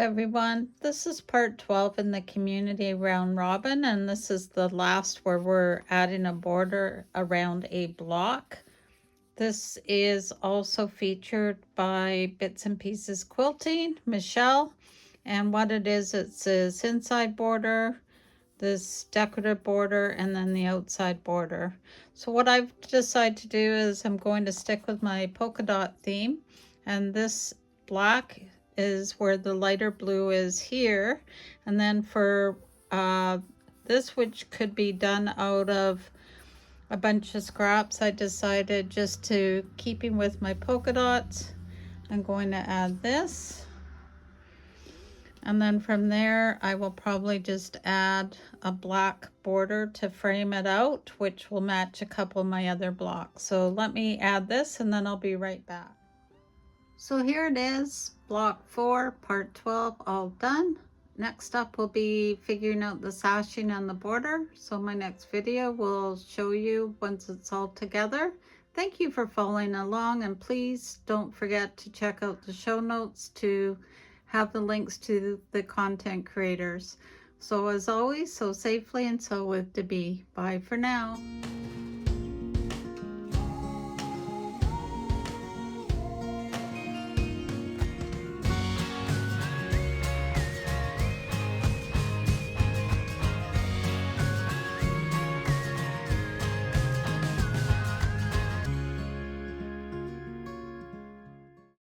everyone, this is part 12 in the community round robin, and this is the last where we're adding a border around a block. This is also featured by Bits and Pieces Quilting, Michelle, and what it is, it's this inside border, this decorative border, and then the outside border. So what I've decided to do is I'm going to stick with my polka dot theme, and this black is where the lighter blue is here, and then for this, which could be done out of a bunch of scraps, I decided, just to keeping with my polka dots, I'm going to add this. And then from there, I will probably just add a black border to frame it out, which will match a couple of my other blocks. So let me add this and then I'll be right back. So here it is, block 4, part 12, all done. Next up will be figuring out the sashing and the border. So my next video will show you once it's all together. Thank you for following along, and please don't forget to check out the show notes to have the links to the content creators. So as always, sew safely and sew with Debee. Bye for now.